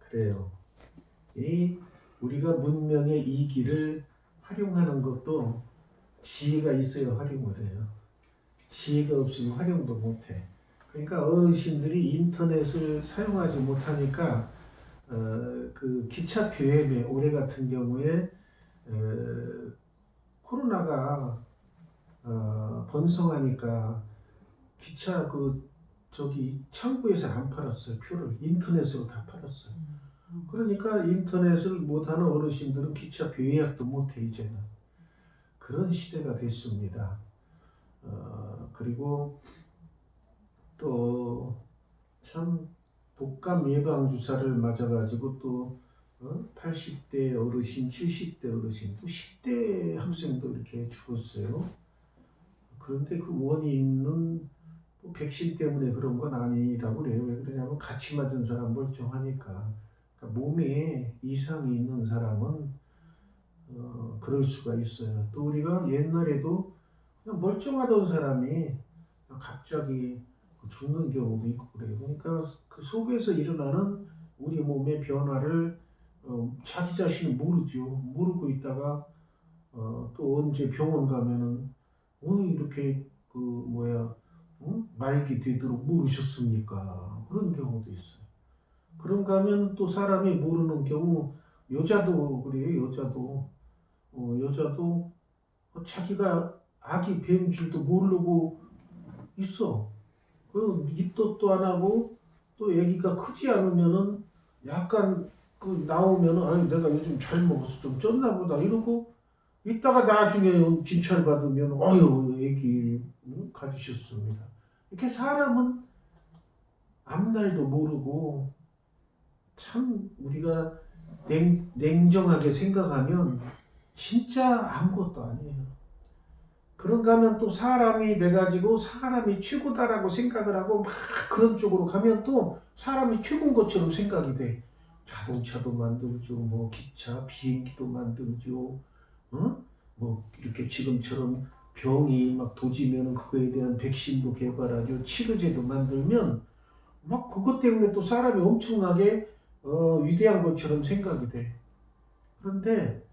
그래요. 이 우리가 문명의 이기를 활용하는 것도 지혜가 있어야 활용을 해요. 지혜가 없으면 활용도 못해. 그러니까 어르신들이 인터넷을 사용하지 못하니까 그 기차표 예매 올해 같은 경우에 코로나가 번성하니까 기차 그 저기 창구에서 안 팔았어요. 표를 인터넷으로 다 팔았어요. 그러니까 인터넷을 못하는 어르신들은 기차표 예약도 못해 이제는. 그런 시대가 됐습니다. 그리고 또 참 독감 예방 주사를 맞아가지고 또 80대 어르신, 70대 어르신, 또 10대 학생도 이렇게 죽었어요. 그런데 그 원인은 뭐 백신 때문에 그런 건 아니라고 그래요. 왜 그러냐면 같이 맞은 사람 멀쩡하니까. 그러니까 몸에 이상이 있는 사람은 그럴 수가 있어요. 또 우리가 옛날에도 그냥 멀쩡하던 사람이 갑자기 죽는 경우도 있고 그래요. 그러니까 그 속에서 일어나는 우리 몸의 변화를 자기 자신은 모르죠. 모르고 있다가 또 언제 병원 가면은 이렇게 그 뭐야 말기 되도록 모르셨습니까? 그런 경우도 있어요. 그런가 하면 또 사람이 모르는 경우 여자도 그래요. 여자도 자기가 아기 배운 줄도 모르고 있어. 그 입덧도 안 하고 또 아기가 크지 않으면은 약간 그 나오면은 아니 내가 요즘 잘 먹어서 좀 쪘나 보다 이러고 이따가 나중에 진찰 받으면 어유 아기 가지셨습니다. 이렇게 사람은 앞날도 모르고 참 우리가 냉정하게 생각하면 진짜 아무것도 아니에요. 그런가 하면 또 사람이 돼가지고 사람이 최고다라고 생각을 하고 막 그런 쪽으로 가면 또 사람이 최고인 것처럼 생각이 돼. 자동차도 만들죠, 뭐 기차, 비행기도 만들죠, 어? 뭐 이렇게 지금처럼 병이 막 도지면 그거에 대한 백신도 개발하죠, 치료제도 만들면 막 그것 때문에 또 사람이 엄청나게 위대한 것처럼 생각이 돼. 그런데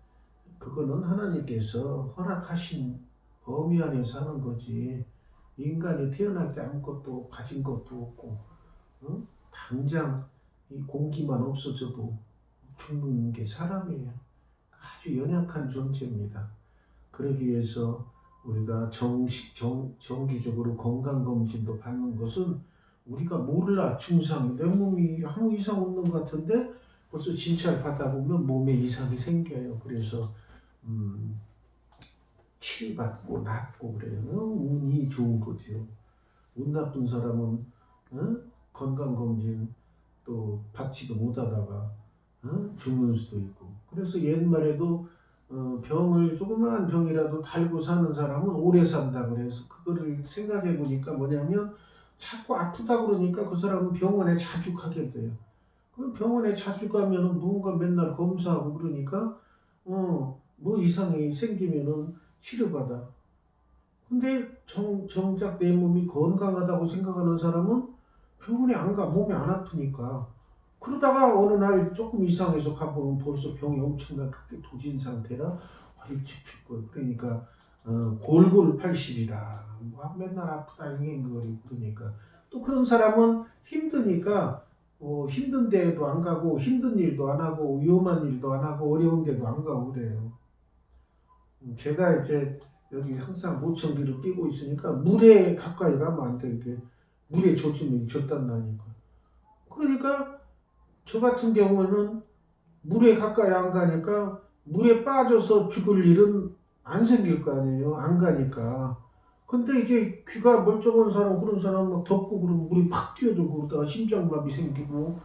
그거는 하나님께서 허락하신 범위 안에서 하는 거지. 인간이 태어날 때 아무것도 가진 것도 없고, 당장 이 공기만 없어져도 죽는 게 사람이에요. 아주 연약한 존재입니다. 그러기 위해서 우리가 정기적으로 건강검진도 받는 것은 우리가 몰라 증상이 내 몸이 아무 이상 없는 것 같은데 벌써 진찰 받아보면 몸에 이상이 생겨요. 그래서 음, 치료받고 낫고 그래요. 운이 좋은 거죠. 운 나쁜 사람은 건강검진 또 받지도 못하다가 죽는 수도 있고. 그래서 옛말에도 병을 조그마한 병이라도 달고 사는 사람은 오래 산다 그래서 그거를 생각해 보니까 뭐냐면 자꾸 아프다 그러니까 그 사람은 병원에 자주 가게 돼요. 그럼 병원에 자주 가면은 누군가 맨날 검사하고 그러니까 뭐 이상이 생기면은 치료받아. 근데 정작 내 몸이 건강하다고 생각하는 사람은 병원에 안 가. 몸이 안 아프니까. 그러다가 어느 날 조금 이상해서 가보면 벌써 병이 엄청나게 크게 도진 상태라 일찍 죽고 그러니까 골골 80이다. 맨날 아프다 잉잉거리고 그러니까 또 그런 사람은 힘드니까 힘든 데도 안 가고 힘든 일도 안 하고 위험한 일도 안 하고 어려운 데도 안 가고 그래요. 제가 이제 여기 항상 모청기를 끼고 있으니까 물에 가까이 가면 안 돼. 이게 물에 젖으면 젖단다니까. 그러니까 저 같은 경우는 물에 가까이 안 가니까 물에 빠져서 죽을 일은 안 생길 거 아니에요. 안 가니까. 근데 이제 귀가 멀쩡한 사람 그런 사람 막 덥고 그러면 물에 팍 뛰어들고 그러다가 심장마비 생기고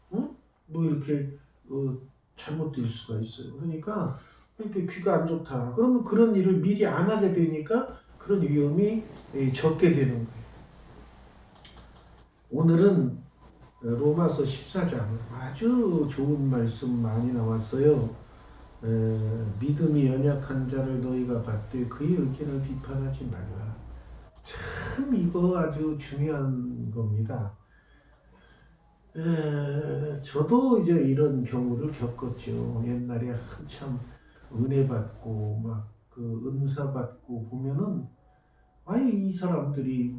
뭐 이렇게 잘못될 수가 있어요. 그러니까 이렇게 귀가 안 좋다. 그러면 그런 일을 미리 안 하게 되니까 그런 위험이 적게 되는 거예요. 오늘은 로마서 14장 아주 좋은 말씀 많이 나왔어요. 믿음이 연약한 자를 너희가 받되 그의 의견을 비판하지 말라. 참 이거 아주 중요한 겁니다. 저도 이제 이런 경우를 겪었죠. 옛날에 한참 은혜 받고 막 그 은사 받고 보면은 아니 이 사람들이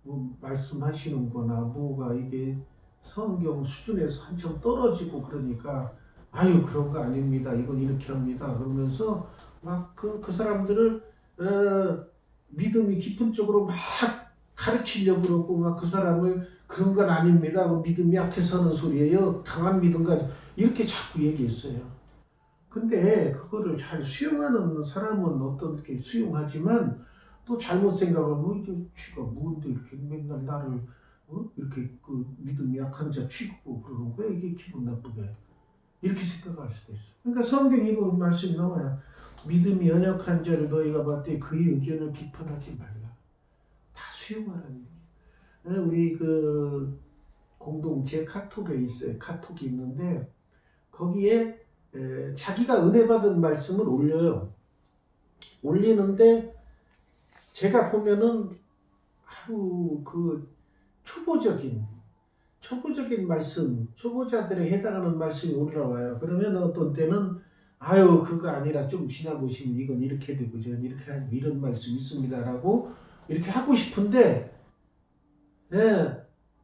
뭐 말씀하시는 거나 뭐가 이게 성경 수준에서 한참 떨어지고 그러니까 아유 그런 거 아닙니다. 이건 이렇게 합니다. 그러면서 막 그 사람들을 믿음이 깊은 쪽으로 막 가르치려고 그러고 막 그 사람을 그런 건 아닙니다. 그 믿음이 약해서 하는 소리예요. 강한 믿음 가지고 이렇게 자꾸 얘기했어요. 근데 그거를 잘 수용하는 사람은 어떻게 수용하지만 또 잘못 생각하면 이제 쥐가 뭔데 이렇게 맨날 나를 이렇게 그 믿음이 약한 자 취급하고 그러는 거야 이게 기분 나쁘게 이렇게 생각할 수도 있어. 그러니까 성경에 이거 말씀이 나와요. 믿음이 연약한 자를 너희가 봤더니 그의 의견을 비판하지 말라. 다 수용하라는 얘기. 우리 그 공동체 카톡에 있어요. 카톡이 있는데 거기에 자기가 은혜 받은 말씀을 올려요. 올리는데 제가 보면은 아주 그 초보적인 말씀, 초보자들에 해당하는 말씀이 올라와요. 그러면 어떤 때는 아유 그거 아니라 좀 지나보시면 이건 이렇게 되고 저건 이렇게 하고 이런 말씀이 있습니다라고 이렇게 하고 싶은데 예,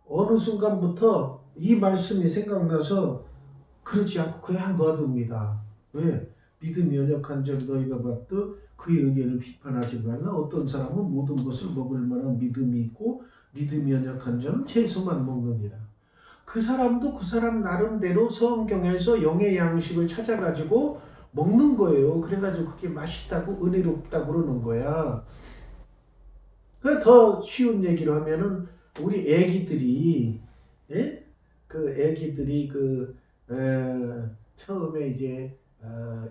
어느 순간부터 이 말씀이 생각나서 그렇지 않고 그냥 놔둡니다. 왜? 믿음이 연약한 자 너희가 봤듯 그의 의견을 비판하지 말라. 어떤 사람은 모든 것을 먹을 만한 믿음이 있고 믿음이 연약한 자는 채소만 먹느니라. 그 사람도 그 사람 나름대로 성경에서 영의 양식을 찾아가지고 먹는 거예요. 그래가지고 그게 맛있다고 은혜롭다고 그러는 거야. 더 쉬운 얘기로 하면은 우리 애기들이 예? 그 애기들이 처음에 이제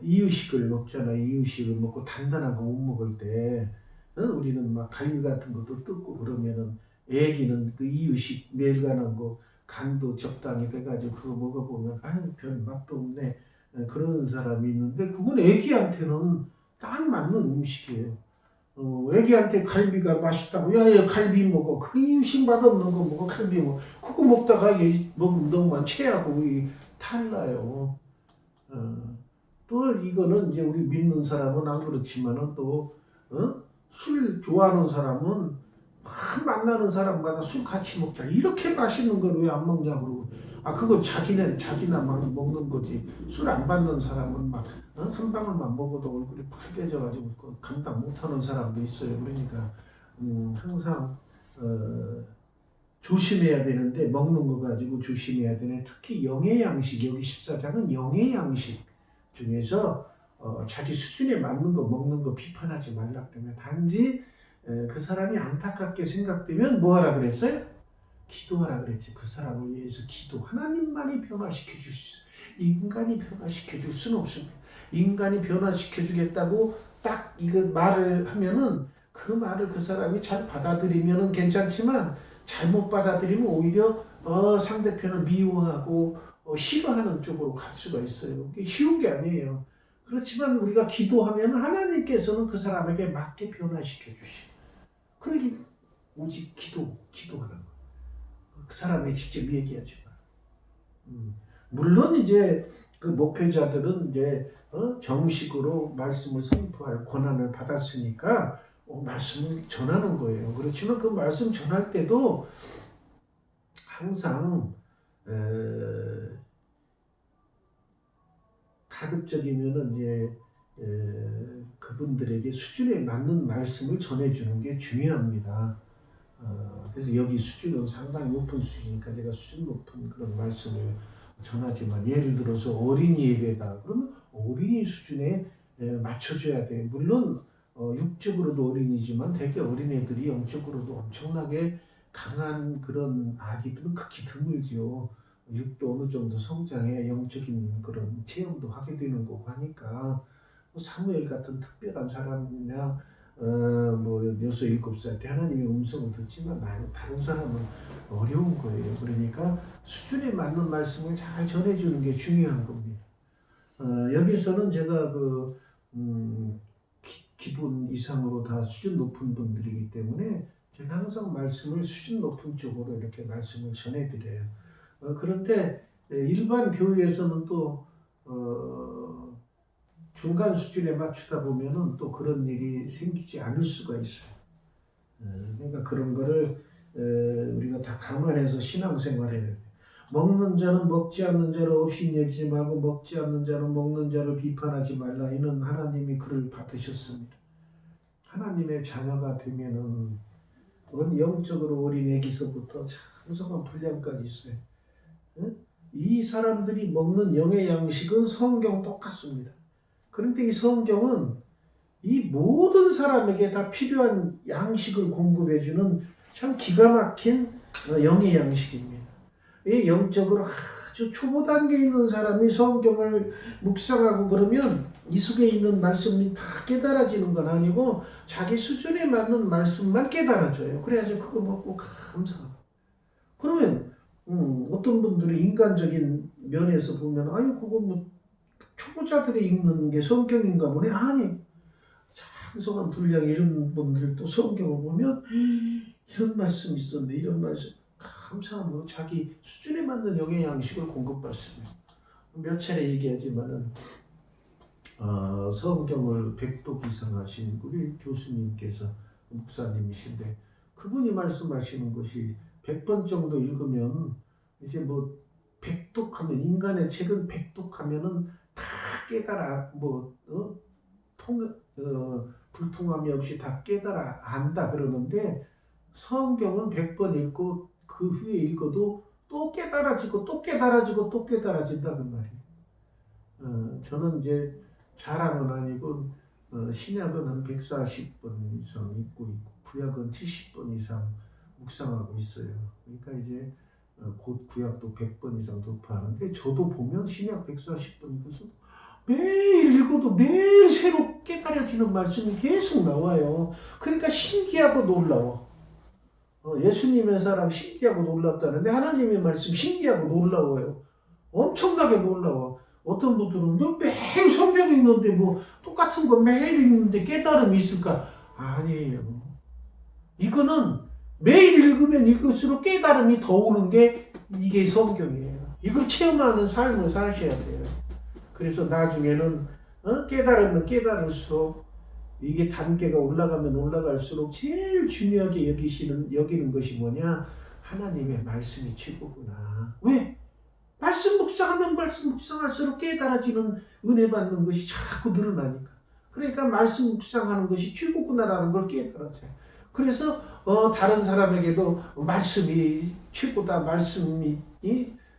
이유식을 먹잖아. 이유식을 먹고 단단한 거 못 먹을 때 우리는 막 갈비 같은 것도 뜯고 그러면은 애기는 그 이유식 멜간한 거 간도 적당히 돼가지고 그거 먹어보면 아유 별 맛도 없네 그런 사람이 있는데 그건 애기한테는 딱 맞는 음식이에요. 애기한테 갈비가 맛있다고 야야 갈비 먹어 그 이유식 맛없는 거 먹어 갈비 먹어 그거 먹다가 얘 먹으면 너무만 체하고 탈나요. 또 이거는 이제 우리 믿는 사람은 안 그렇지만은 또 술 좋아하는 사람은 막 만나는 사람마다 술 같이 먹자 이렇게 맛있는 걸 왜 안 먹냐 그러고 아 그거 자기나 막 먹는 거지 술 안 받는 사람은 막 한 방울만 먹어도 얼굴이 빨개져가지고 감당 못하는 사람도 있어요. 그러니까 항상 어, 조심해야 되는데 먹는 거 가지고 조심해야 되네. 특히 영의 양식 여기 14장은 영의 양식 중에서 자기 수준에 맞는 거 먹는 거 비판하지 말라 그러면 단지 그 사람이 안타깝게 생각되면 뭐 하라 그랬어요? 기도하라 그랬지. 그 사람을 위해서 기도. 하나님만이 변화시켜 줄 수 있어요. 인간이 변화시켜 줄 수는 없습니다. 인간이 변화시켜 주겠다고 딱 이거 말을 하면은 그 말을 그 사람이 잘 받아들이면은 괜찮지만 잘못 받아들이면 오히려 상대편을 미워하고 싫어하는 쪽으로 갈 수가 있어요. 이게 쉬운 게 아니에요. 그렇지만 우리가 기도하면 하나님께서는 그 사람에게 맞게 변화시켜 주시. 그러니 오직 기도하는 거. 그 사람이 직접 얘기하지만. 물론 이제 그 목회자들은 이제 정식으로 말씀을 선포할 권한을 받았으니까 말씀을 전하는 거예요. 그렇지만 그 말씀 전할 때도 항상 가급적이면은 이제 그분들에게 수준에 맞는 말씀을 전해주는 게 중요합니다. 그래서 여기 수준은 상당히 높은 수준이니까 제가 수준 높은 그런 말씀을 전하지만 예를 들어서 어린이 예배다. 그러면 어린이 수준에 맞춰줘야 돼. 물론 육적으로도 어린이지만 대개 어린애들이 영적으로도 엄청나게 강한 그런 아기들은 극히 드물지요. 육도 어느 정도 성장해 영적인 그런 체험도 하게 되는 거고 하니까 뭐 사무엘 같은 특별한 사람이나 뭐 6, 7살 때 하나님의 음성을 듣지만 다른 사람은 어려운 거예요. 그러니까 수준에 맞는 말씀을 잘 전해주는 게 중요한 겁니다. 여기서는 제가 기본 이상으로 다 수준 높은 분들이기 때문에 제가 항상 말씀을 수준 높은 쪽으로 이렇게 말씀을 전해드려요. 그런데 일반 교회에서는 또 중간 수준에 맞추다 보면은 또 그런 일이 생기지 않을 수가 있어요. 그러니까 그런 거를 우리가 다 감안해서 신앙생활해야 돼요. 먹는 자는 먹지 않는 자를 없이 여기지 말고 먹지 않는 자는 먹는 자를 비판하지 말라. 이는 하나님이 그를 받으셨습니다. 하나님의 자녀가 되면은 영적으로 어린 애기서부터 장성한 분량까지 있어요. 이 사람들이 먹는 영의 양식은 성경 똑같습니다. 그런데 이 성경은 이 모든 사람에게 다 필요한 양식을 공급해주는 참 기가 막힌 영의 양식입니다. 이 영적으로 아주 초보 단계에 있는 사람이 성경을 묵상하고 그러면 이 속에 있는 말씀이 다 깨달아지는 건 아니고 자기 수준에 맞는 말씀만 깨달아져요. 그래야지 그거 먹고 감사하고. 그러면 어떤 분들이 인간적인 면에서 보면 아유 그거 뭐 초보자들이 읽는 게 성경인가 보네. 아니 장성한 분량 이런 분들도 성경을 보면 이런 말씀이 있었네. 이런 말씀 감사함으로 자기 수준에 맞는 영의 양식을 공급받습니다. 몇 차례 얘기하지만은 성경을 100독 이상 하신 우리 교수님께서 목사님이신데 그분이 말씀하시는 것이 100번 정도 읽으면 이제 뭐 100독하면 인간의 책은 100독하면은 다 깨달아 불통함이 없이 다 깨달아 안다 그러는데 성경은 100번 읽고 그 후에 읽어도 또 깨달아지고 또 깨달아지고 또 깨달아진다 그 말이에요. 저는 이제 자랑은 아니고 신약은 한 140번 이상 읽고 있고 구약은 70번 이상 묵상하고 있어요. 그러니까 이제 곧 구약도 100번 이상 돌파하는데 저도 보면 신약 140번 읽어서 매일 읽어도 매일 새로 깨달아지는 말씀이 계속 나와요. 그러니까 신기하고 놀라워. 예수님의 사랑 신기하고 놀랍다는데 하나님의 말씀 신기하고 놀라워요. 엄청나게 놀라워. 어떤 분들은 매일 성경 읽는데 뭐 똑같은 거 매일 읽는데 깨달음이 있을까? 아니에요. 이거는 매일 읽으면 읽을수록 깨달음이 더 오는 게 이게 성경이에요. 이걸 체험하는 삶을 사셔야 돼요. 그래서 나중에는 깨달으면 깨달을수록 이게 단계가 올라가면 올라갈수록 제일 중요하게 여기는 것이 뭐냐? 하나님의 말씀이 최고구나. 왜? 말씀 묵상하면 말씀 묵상할수록 깨달아지는 은혜 받는 것이 자꾸 늘어나니까. 그러니까 말씀 묵상하는 것이 최고구나라는 걸 깨달았어요. 그래서 다른 사람에게도 말씀이 최고다. 말씀이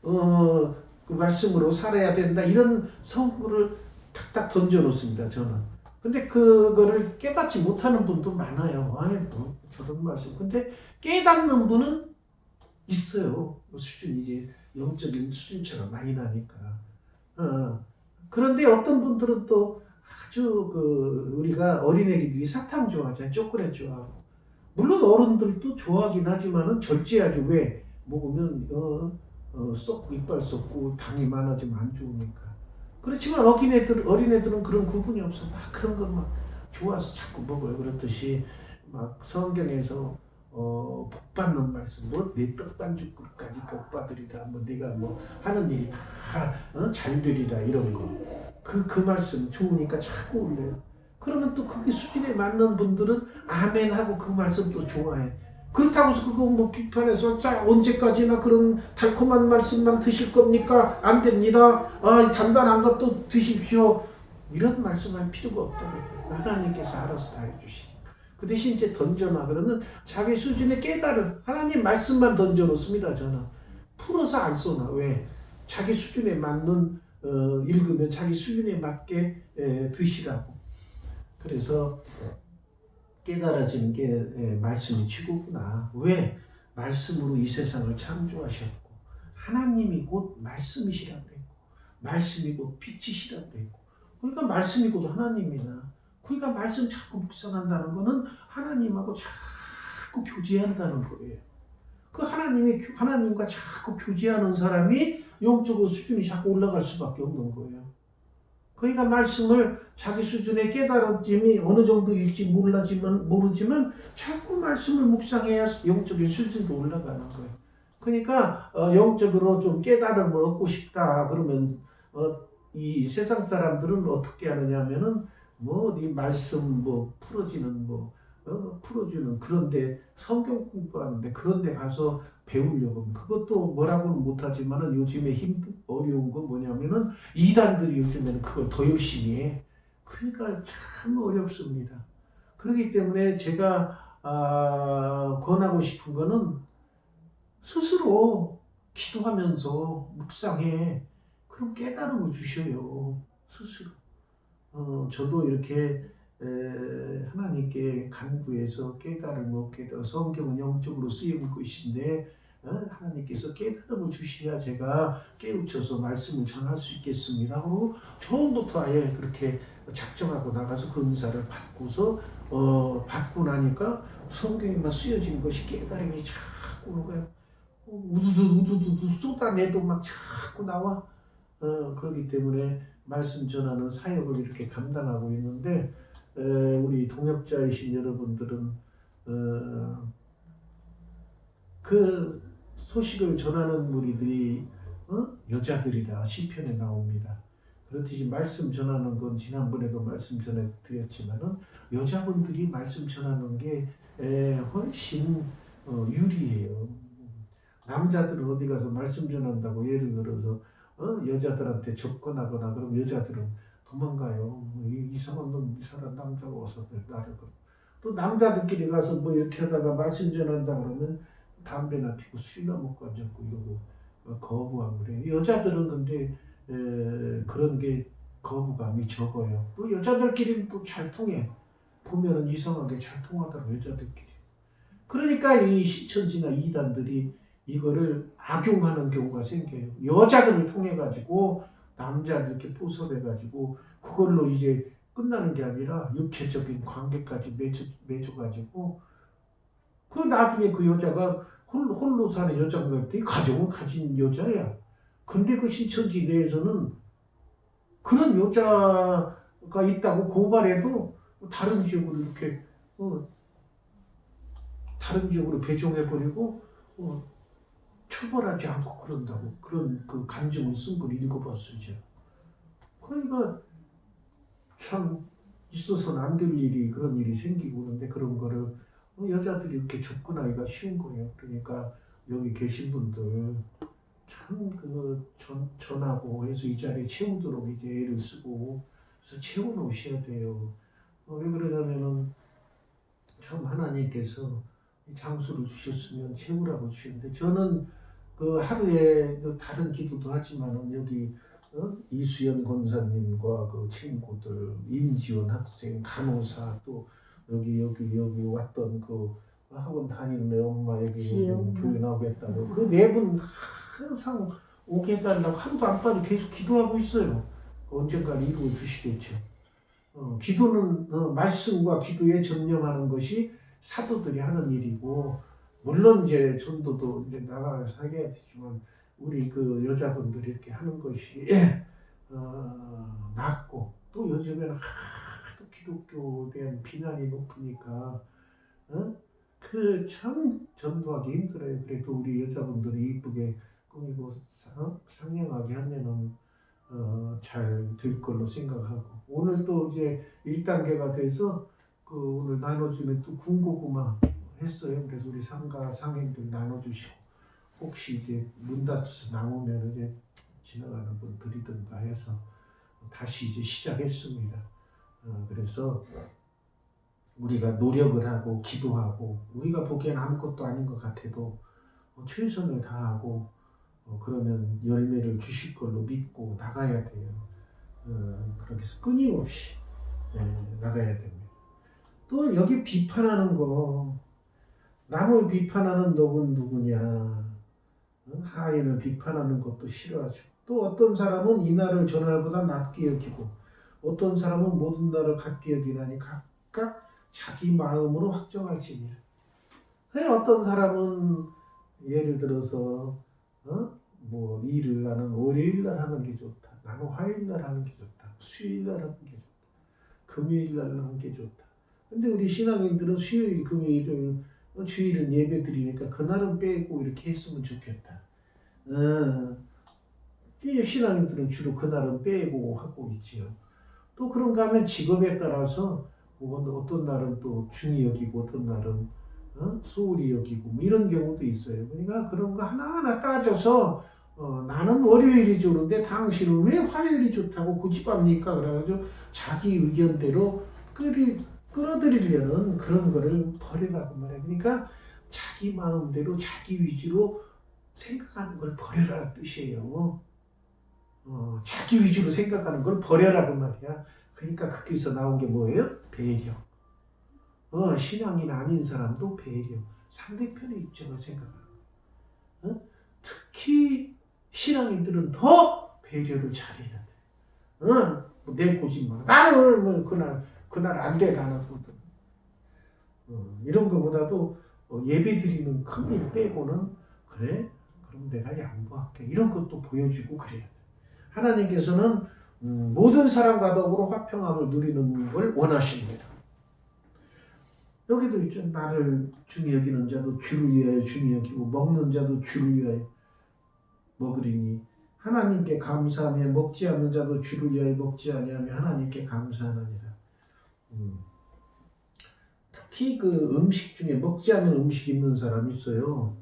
그 말씀으로 살아야 된다. 이런 성구를 탁탁 던져놓습니다. 저는. 근데 그거를 깨닫지 못하는 분도 많아요. 아예 뭐 저런 말씀. 근데 깨닫는 분은 있어요. 수준이 이제 영적인 수준차가 많이 나니까. 그런데 어떤 분들은 또 아주 우리가 어린애기들이 사탕 좋아하잖아요. 초콜릿 좋아하고. 물론 어른들도 좋아하긴 하지만은 절제하죠. 왜? 먹으면 썩고 이빨 썩고 당이 많아지면 안 좋으니까. 그렇지만 어린애들은 그런 구분이 없어. 막 그런 걸 막 좋아서 자꾸 먹어요. 그렇듯이 막 성경에서 복 받는 말씀, 뭐 내 떡반죽 그릇까지 복 받으리라, 뭐 내가 뭐 하는 일이 다 잘 되리라 이런 거. 그 말씀 좋으니까 자꾸 올려요. 그러면 또 그게 수준에 맞는 분들은 아멘 하고 그 말씀 또 좋아해. 그렇다고 해서 그거 뭐 비판해서 자 언제까지나 그런 달콤한 말씀만 드실 겁니까? 안 됩니다. 단단한 것도 드십시오. 이런 말씀할 필요가 없다고. 하나님께서 알아서 다 해주시. 그 대신 이제 던져놔. 그러면 자기 수준에 깨달은 하나님 말씀만 던져놓습니다. 저는 풀어서 안 써놔. 왜? 자기 수준에 맞는 읽으면 자기 수준에 맞게 드시라고. 그래서 깨달아지는 게 말씀이 최고구나. 왜? 말씀으로 이 세상을 창조하셨고 하나님이 곧 말씀이시라고 했고 말씀이 곧 빛이시라고 했고 그러니까 말씀이 곧 하나님이나 그러니까 말씀 자꾸 묵상한다는 거는 하나님하고 자꾸 교제한다는 거예요. 그 하나님과 자꾸 교제하는 사람이 영적으로 수준이 자꾸 올라갈 수밖에 없는 거예요. 그러니까 말씀을 자기 수준의 깨달음이 어느 정도일지 모르지만 자꾸 말씀을 묵상해야 영적인 수준도 올라가는 거예요. 그러니까 영적으로 좀 깨달음을 얻고 싶다 그러면 이 세상 사람들은 어떻게 하느냐면은 뭐 어디 말씀 뭐 풀어지는 뭐 풀어주는 그런데 성경 공부하는데 그런데 가서 배우려고 하면 그것도 뭐라고는 못하지만은 요즘에 어려운 건 뭐냐면은 이단들이 요즘에는 그걸 더 열심히 해. 그러니까 참 어렵습니다. 그렇기 때문에 제가 권하고 싶은 거는 스스로 기도하면서 묵상해. 그럼 깨달음을 주셔요. 스스로. 저도 이렇게 하나님께 간구해서 깨달음을 얻게 되어 성경은 영적으로 쓰이는 것인데 하나님께서 깨달음을 주셔야 제가 깨우쳐서 말씀을 전할 수 있겠습니다. 하고 처음부터 아예 그렇게 작정하고 나가서 그 은사를 받고서 받고 나니까 성경에만 쓰여진 것이 깨달음이 자꾸 오는 거예요. 우두두 우두두두 쏟아내도 막 자꾸 나와. 그렇기 때문에 말씀 전하는 사역을 이렇게 감당하고 있는데 우리 동역자이신 여러분들은 그 소식을 전하는 무리들이 여자들이다 시편에 나옵니다. 그렇듯이 말씀 전하는 건 지난번에도 말씀 전해드렸지만은 여자분들이 말씀 전하는 게 훨씬 유리해요. 남자들은 어디 가서 말씀 전한다고 예를 들어서 여자들한테 접근하거나 그럼 여자들은 도망가요. 이상한 놈, 이 사람 남자가 와서 나를 또 남자들끼리 가서 뭐 이렇게 하다가 말씀 전한다 그러면 담배나 피고 술이나 먹고 앉았고 이러고 거부하고 그래요. 여자들은 근데 그런 게 거부감이 적어요. 또 여자들끼리는 또 잘 통해. 보면은 이상하게 잘 통하더라고 여자들끼리. 그러니까 이 신천지나 이단들이 이거를 악용하는 경우가 생겨요. 여자들을 통해 가지고 남자들 이렇게 포섭해 가지고 그걸로 이제 끝나는 게 아니라 육체적인 관계까지 맺어가지고 그 나중에 그 여자가 홀로 사는 여자가 있더니 가정을 가진 여자야. 근데 그 신천지 내에서는 그런 여자가 있다고 고발해도 다른 지역으로 이렇게 다른 지역으로 배정해버리고 처벌하지 않고 그런다고 그런 그 간증을 쓴 걸 읽어봤어요 제가. 그러니까 참 있어서는 안 될 일이 그런 일이 생기고 그런데 그런 거를 여자들이 이렇게 접근하기가 쉬운 거예요. 그러니까 여기 계신 분들 참 그 전하고 해서 이 자리에 채우도록 이제 애를 쓰고 그래서 채워놓으셔야 돼요. 왜 그러냐면은 참 하나님께서 이 장소를 주셨으면 채우라고 주시는데 저는 그 하루에 다른 기도도 하지만은 여기 이수연 권사님과 그 친구들 임지원 학생 간호사 또 여기 왔던 그 학원 다니는 애 엄마 여기 교회 나오겠다고 그 네 분 항상 오게 해달라고 하루도 안 빠지고 계속 기도하고 있어요. 언젠가 이루어 주시겠죠. 기도는 말씀과 기도에 전념하는 것이 사도들이 하는 일이고 물론 이제 전도도 이제 나가서 하게 되지만 우리 그 여자분들이 이렇게 하는 것이 낫고 또 요즘에는 하도 기독교에 대한 비난이 높으니까 그 참 전도하기 힘들어요. 그래도 우리 여자분들이 이쁘게 꾸미고 상냥하게 하면은 잘 될 걸로 생각하고 오늘 또 이제 1단계가 돼서 그 오늘 나눠주는 또 군고구마 했어요. 그래서 우리 상가 상인들 나눠주시고 혹시 이제 문 닫혀서 나오면 이제 지나가는 분 드리든가 해서 다시 이제 시작했습니다. 그래서 우리가 노력을 하고 기도하고 우리가 보기엔 아무것도 아닌 것 같아도 최선을 다하고 그러면 열매를 주실 걸로 믿고 나가야 돼요. 그렇게 해서 끊임없이 나가야 됩니다. 또 여기 비판하는 거 남을 비판하는 놈은 누구냐 하인을 비판하는 것도 싫어하죠. 또 어떤 사람은 이날을 전날보다 낮게 여기고 어떤 사람은 모든 날을 같게 여기나니 각각 자기 마음으로 확정할지니라. 어떤 사람은 예를 들어서 뭐 일을 나는 월요일 날 하는 게 좋다. 나는 화요일 날 하는 게 좋다. 수요일 날 하는 게 좋다. 금요일 날 하는 게 좋다. 근데 우리 신앙인들은 수요일, 금요일을 주일은 예배 드리니까 그날은 빼고 이렇게 했으면 좋겠다. 신앙인들은 주로 그날은 빼고 하고 있지요. 또 그런가 하면 직업에 따라서 어떤 날은 또 중히 여기고 어떤 날은 소홀히 여기고 뭐 이런 경우도 있어요. 그러니까 그런 거 하나하나 따져서 나는 월요일이 좋은데 당신은 왜 화요일이 좋다고 고집합니까? 그래가지고 자기 의견대로 끌어들이려는 그런 거를 버리라고 말해요. 그러니까 자기 마음대로 자기 위주로 생각하는 걸 버려라는 뜻이에요. 자기 위주로 생각하는 걸 버려라 그 말이야. 그러니까 거기서 나온 게 뭐예요? 배려. 신앙인 아닌 사람도 배려. 상대편의 입장을 생각하는 거. 특히 신앙인들은 더 배려를 잘해야 돼. 내 고집만. 나는 뭐 그날 안 돼. 나는 이런 거보다도 예배 드리는 큰 일 빼고는 그래? 그럼 내가 양보할게. 이런 것도 보여주고 그래야 돼. 하나님께서는 모든 사람과 더불어 화평함을 누리는 걸 원하십니다. 여기도 있죠. 나를 중히 여기는 자도 주를 위하여 중히 여기고 먹는 자도 주를 위하여 먹으리니 하나님께 감사하며 먹지 않는 자도 주를 위하여 먹지 아니하며 하나님께 감사하느니라. 특히 그 음식 중에 먹지 않는 음식 있는 사람이 있어요.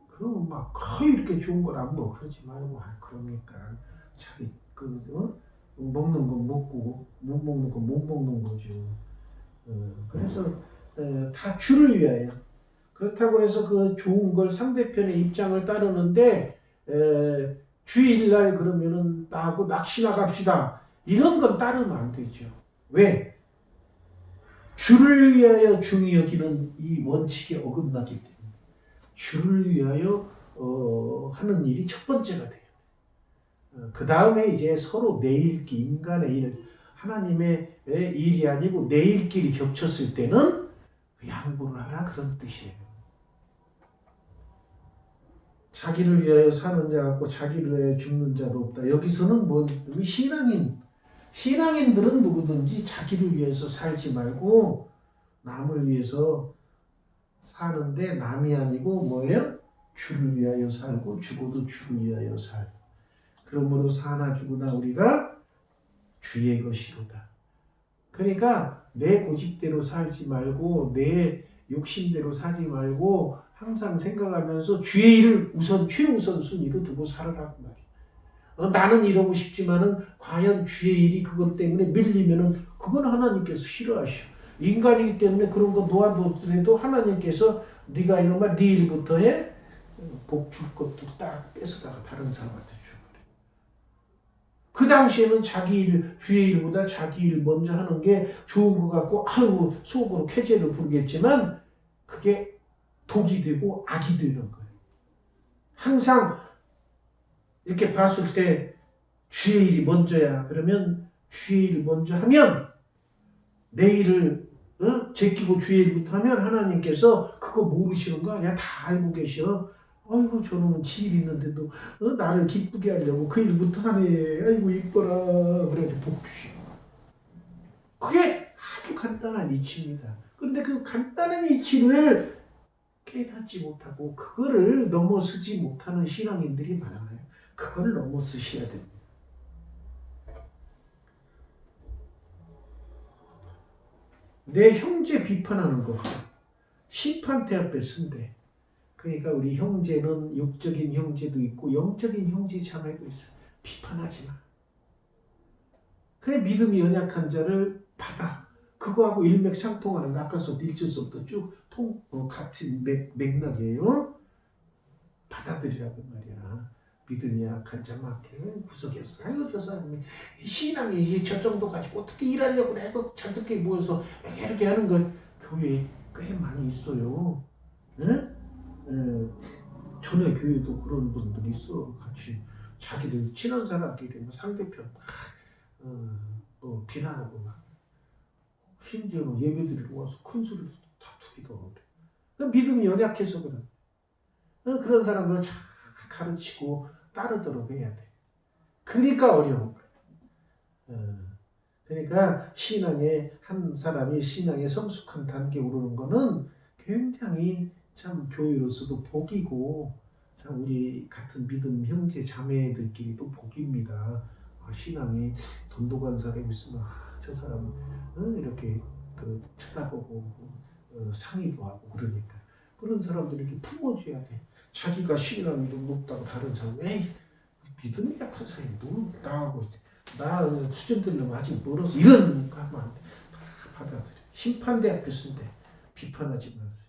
그럼 막 거의 이렇게 좋은 걸 안 먹어. 그러지 말고 그러니까 자기 먹는 거 먹고 못 먹는 거 못 먹는 거죠. 그래서 다 주를 위하여. 그렇다고 해서 그 좋은 걸 상대편의 입장을 따르는데 주일날 그러면은 나하고 낚시 나갑시다. 이런 건 따르면 안 되죠. 왜? 주를 위하여 중히 여기는 이 원칙에 어긋나기 때문에 주를 위하여 하는 일이 첫 번째가 돼요. 그 다음에 이제 서로 내 일기, 인간의 일, 하나님의 일이 아니고 내 일끼리 겹쳤을 때는 양보를 하라 그런 뜻이에요. 자기를 위하여 사는 자 같고 자기를 위하여 죽는 자도 없다. 여기서는 뭐 신앙인들은 누구든지 자기를 위해서 살지 말고 남을 위해서 사는데 남이 아니고 뭐예요? 주를 위하여 살고 죽어도 주를 위하여 살고 그러므로 사나 죽으나 우리가 주의 것이로다. 그러니까 내 고집대로 살지 말고 내 욕심대로 사지 말고 항상 생각하면서 주의 일을 최우선 순위로 두고 살아라고 말이야. 나는 이러고 싶지만은 과연 주의 일이 그것 때문에 밀리면은 그건 하나님께서 싫어하셔. 인간이기 때문에 그런 거 놓아두더라도 하나님께서 네가 이놈아 네 일부터 해 복 줄 것도 딱 뺏어다가 다른 사람한테 줘. 그 당시에는 자기 일, 주의 일보다 자기 일 먼저 하는 게 좋은 것 같고, 아유, 속으로 쾌재를 부르겠지만, 그게 독이 되고 악이 되는 거예요. 항상 이렇게 봤을 때 주의 일이 먼저야. 그러면 주의 일을 먼저 하면, 내 일을 제끼고 주의 일부터 하면 하나님께서 그거 모르시는 거 아니야? 다 알고 계셔. 아이고 저놈은 지일 있는데도 나를 기쁘게 하려고 그 일부터 하네. 아이고 이뻐라. 그래가지고 복 주시고. 그게 아주 간단한 이치입니다. 그런데 그 간단한 이치를 깨닫지 못하고 그거를 넘어서지 못하는 신앙인들이 많아요. 그걸 넘어서셔야 됩니다. 내 형제 비판하는 거 심판대 앞에 쓴대. 그러니까 우리 형제는 육적인 형제도 있고 영적인 형제 자매도 있어요. 비판하지 마. 그래 믿음이 연약한 자를 받아. 그거하고 일맥상통하는 거 아까서 일절서부터 쭉 같은 맥락이에요. 받아들이라고 말이야. 믿음이 약한 자만큼 구석에서 아유 저 사람이 신앙이 저 정도 가지고 어떻게 일하려고 그래. 자들끼리 모여서 이렇게 하는 거 교회에 꽤 많이 있어요. 응? 전에 교회도 그런 분들이 있어. 같이 자기들 친한 사람끼리 상대편 뭐 비난하고 막 심지어는 예배드리러 와서 큰 소리로 다투기도 하고 그래. 믿음이 연약해서 그래. 그런 사람들을 잘 가르치고 따르도록 해야 돼. 그러니까 어려운 거야. 그러니까 신앙의 한 사람이 신앙의 성숙한 단계에 오르는 거는 굉장히 참 교회로서도 복이고 참 우리 같은 믿음 형제 자매들끼리도 복입니다. 신앙이 돈독한 사람이 있으면 저 사람 이렇게 쳐다보고 상의도 하고 그러니까 그런 사람들이 이렇게 품어줘야 돼. 자기가 신앙이 좀 높다고 다른 사람 에이 믿음이 약한 사람이 뭐 나하고 나 수준 되려면 아직 멀어서 이런 거 하면 안 돼. 다 받아들여. 심판대 앞에 쓴대. 비판하지 마세요.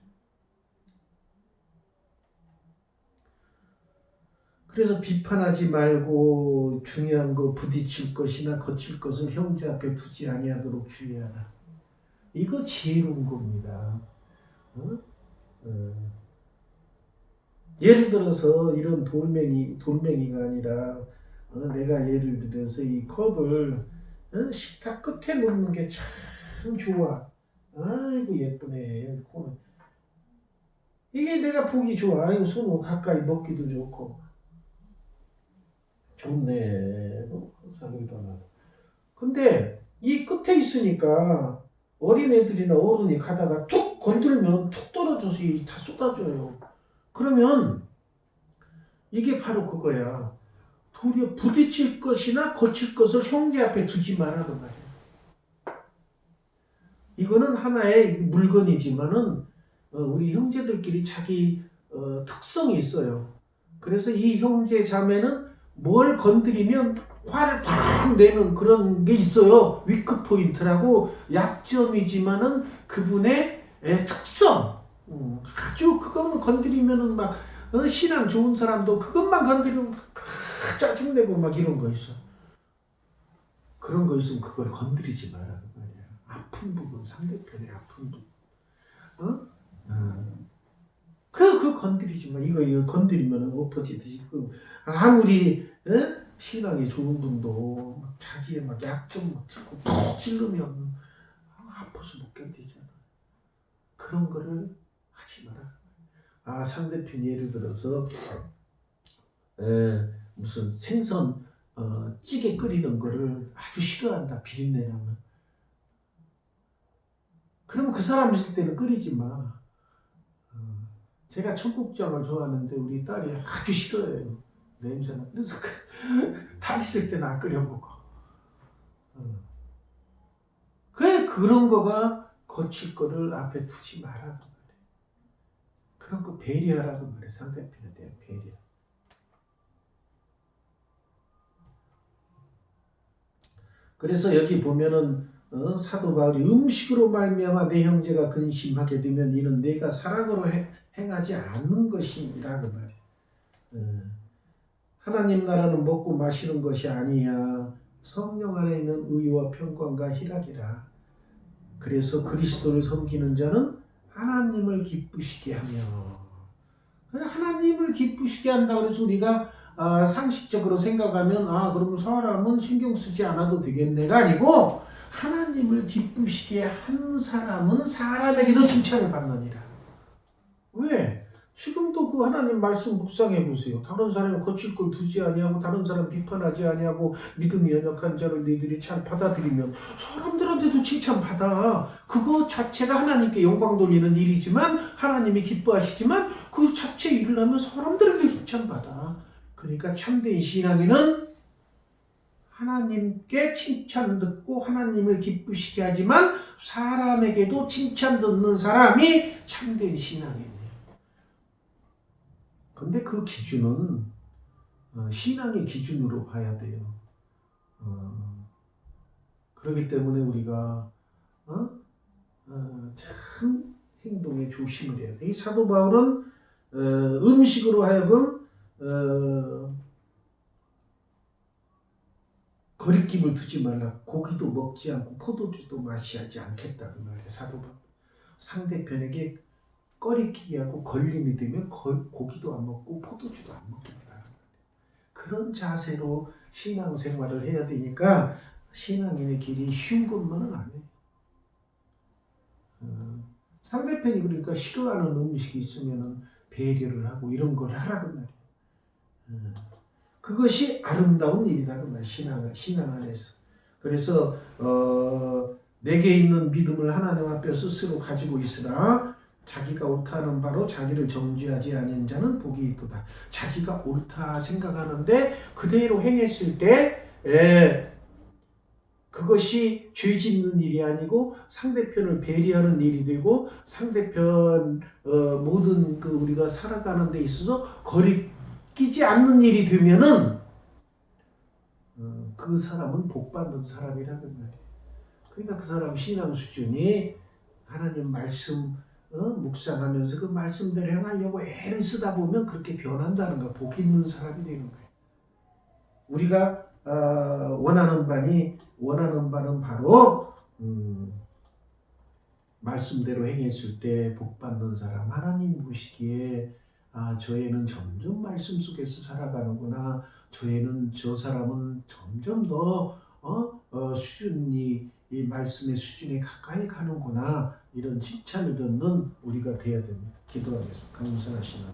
그래서 비판하지 말고 중요한 거 부딪힐 것이나 거칠 것을 형제 앞에 두지 아니하도록 주의하라. 이거 지혜로운 겁니다. 예를 들어서 이런 돌멩이가 아니라 내가 예를 들어서 이 컵을 식탁 끝에 놓는 게 참 좋아. 아이고 예쁘네. 이게 내가 보기 좋아. 아이고 손으로 가까이 먹기도 좋고. 좋네. 상이도 나도. 근데 이 끝에 있으니까 어린애들이나 어른이 가다가 툭 건들면 툭 떨어져서 다 쏟아져요. 그러면 이게 바로 그거야. 도리어 부딪힐 것이나 거칠 것을 형제 앞에 두지 말라는 말이야. 이거는 하나의 물건이지만은 우리 형제들끼리 자기 특성이 있어요. 그래서 이 형제 자매는 뭘 건드리면 화를 팍 내는 그런 게 있어요. 위크 포인트라고 약점이지만은 그분의 특성. 아주 그것만 건드리면은 막 신앙 좋은 사람도 그것만 건드리면 짜증내고 막 이런 거 있어. 그런 거 있으면 그걸 건드리지 마라. 아픈 부분, 상대편의 아픈 부분. 그 건드리지 마. 이거 건드리면 엎어지듯이. 아무리 신앙이 좋은 분도 자기의 막 약점 막 자꾸 푹 찔르면 아파서 못 견디잖아. 그런 거를 하지 마라. 상대편 예를 들어서 무슨 생선 찌개 끓이는 거를 아주 싫어한다. 비린내 나면. 그러면 그 사람 있을 때는 끓이지 마. 제가 청국장을 좋아하는데 우리 딸이 아주 싫어해요. 냄새나. 그래서 딸 있을 때는 안 끓여 먹어. 그런 거가 거칠 거를 앞에 두지 말라고 말해. 그런 거 배려하라고 말해. 상대편에 대한 배려. 그래서 여기 보면은 사도 바울이 음식으로 말미암아 내 형제가 근심하게 되면 이는 내가 사랑으로 행하지 않는 것이라 그 말이야. 하나님 나라는 먹고 마시는 것이 아니야. 성령 안에 있는 의와 평강과 희락이라. 그래서 그리스도를 섬기는 자는 하나님을 기쁘시게 하며. 하나님을 기쁘시게 한다고 해서 우리가 상식적으로 생각하면 그러면 사람은 신경 쓰지 않아도 되겠네가 아니고 하나님을 기쁘시게 한 사람은 사람에게도 칭찬을 받느니라. 왜? 지금도 그 하나님 말씀 묵상해 보세요. 다른 사람이 거칠 걸 두지 아니하고 다른 사람 비판하지 아니하고 믿음이 연약한 자를 너희들이 잘 받아들이면 사람들한테도 칭찬받아. 그거 자체가 하나님께 영광 돌리는 일이지만 하나님이 기뻐하시지만 그 자체 일을 하면 사람들에게 칭찬받아. 그러니까 참된 신앙인은 하나님께 칭찬 듣고 하나님을 기쁘시게 하지만 사람에게도 칭찬 듣는 사람이 참된 신앙이에요. 근데 그 기준은 신앙의 기준으로 봐야 돼요. 그렇기 때문에 우리가 참 행동에 조심을 해야 돼. 이 사도 바울은 음식으로 하여금 거리낌을 두지 말라. 고기도 먹지 않고 포도주도 마시지 않겠다 그 말이에요. 사도 바울. 상대편에게 꺼리끼게 하고 걸림이 되면 고기도 안 먹고 포도주도 안 먹겠다. 그런 자세로 신앙생활을 해야 되니까 신앙인의 길이 쉬운 것만은 아니에요. 상대편이 그러니까 싫어하는 음식이 있으면 배려를 하고 이런 걸 하라고 말이에요. 그것이 아름다운 일이다 그 말이에요. 신앙 안에서. 그래서 내게 있는 믿음을 하나님 앞에 스스로 가지고 있으라. 자기가 옳다는 바로 자기를 정죄하지 않은 자는 복이 있도다. 자기가 옳다 생각하는데 그대로 행했을 때 그것이 죄 짓는 일이 아니고 상대편을 배려하는 일이 되고 상대편 모든 그 우리가 살아가는 데 있어서 거리 끼지 않는 일이 되면은 그 사람은 복 받는 사람이라는 말이에요. 그러니까 그 사람 신앙 수준이 하나님 말씀 묵상하면서 그 말씀대로 행하려고 애를 쓰다 보면 그렇게 변한다는 거, 복 있는 사람이 되는 거예요. 우리가 원하는 바는 바로 말씀대로 행했을 때 복 받는 사람. 하나님 보시기에 저 애는 점점 말씀 속에서 살아가는구나. 저 사람은 점점 더 수준이 이 말씀의 수준에 가까이 가는구나. 이런 칭찬을 듣는 우리가 되어야 됩니다. 기도하겠습니다. 감사하시는